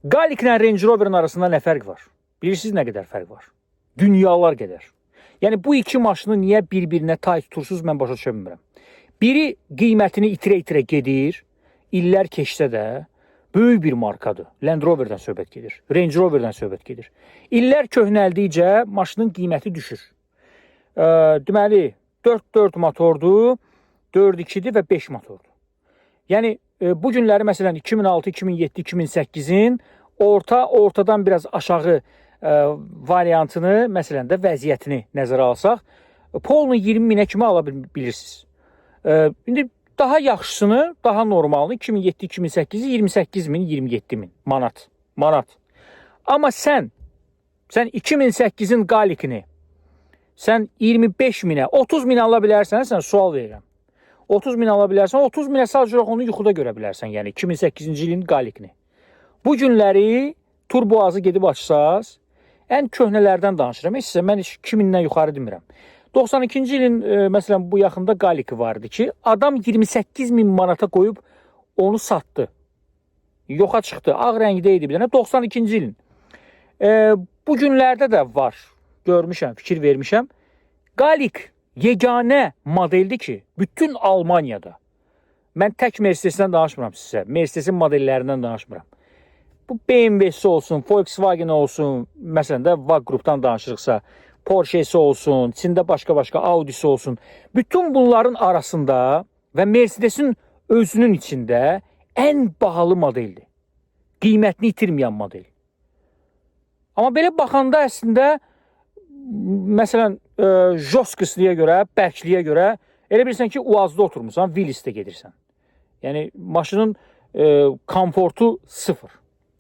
Galik ilə Range Rover'ın arasında nə fərq var? Bilirsiniz nə qədər fərq var? Dünyalar qədər. Yəni bu iki maşını niyə bir-birinə tay tutursuz mən başa düşə bilmirəm. Biri qiymətini itirə-itirə gedir, illər keçsə də böyük bir markadır. Land Rover'dan söhbət gedir, Range Rover'dan söhbət gedir. İllər köhnəldikcə maşının qiyməti düşür. Deməli 4-4 motordur, 4-2-dir və 5 motordur. Yəni bu günləri məsələn 2006, 2007, 2008-in ortadan biraz aşağı variantını, məsələn də vəziyyətini nəzərə alsaq, Polo 20 minə kimi ala bilirsiniz. İndi daha yaxşısını, daha normalını 2007-2008-i 28 min, 27 min manat. Amma sən 2008-in Galikini sən 25 minə, 30 min ala bilərsən, sən sual verirəm. 30 min ala bilərsən, 30 minə sadəcə onu yuxuda görə bilərsən, yəni 2008-ci ilin Galikini. Bu günləri turboazı gedib açsaz, ən köhnələrdən danışıram. Sizə mən 2000-dən yuxarı demirəm. 92-ci ilin məsələn bu yaxında Galiki vardı ki, adam 28 min manata qoyub onu satdı. Yoxa çıxdı. Ağ rəngdə idi bir dənə 92-ci ilin. Bu günlərdə də var. Görmüşəm, fikir vermişəm. Galik yeganə modeldir ki, bütün Almaniyada. Mən tək Mercedes-dən danışmıram sizə. Mercedes-in modellərindən danışmıram. Bu BMW-si olsun, Volkswagen olsun, məsələn də VAG qrupdan danışırıqsa, Porsche-si olsun, içində başqa-başqa Audi-si olsun. Bütün bunların arasında və Mercedes-in özünün içində ən bahalı modeldir. Qiymətini itirməyən model. Amma belə baxanda əslində, məsələn, joskisliyə görə, bərkliyə görə elə bilirsən ki, Uazda oturmuşsan, Willis'də gedirsən. Yəni, maşının komfortu sıfır.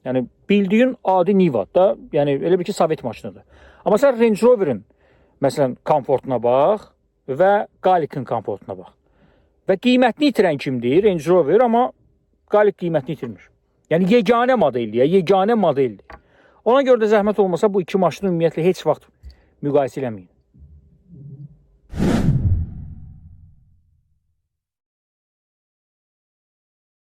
Yəni, bildiyin adi Niva'da, yəni elə bir ki, Sovet maşınıdır. Amma sən Range Rover'ın, məsələn, komfortuna bax və Galik'in komfortuna bax. Və qiymətini itirən kimdir? Range Rover, amma Galik qiymətini itirmir. Yəni, yeganə modeldir, yeganə modeldir. Ona görə də zəhmət olmasa bu iki maşını ümumiyyətlə heç vaxt müqayisə eləməyin.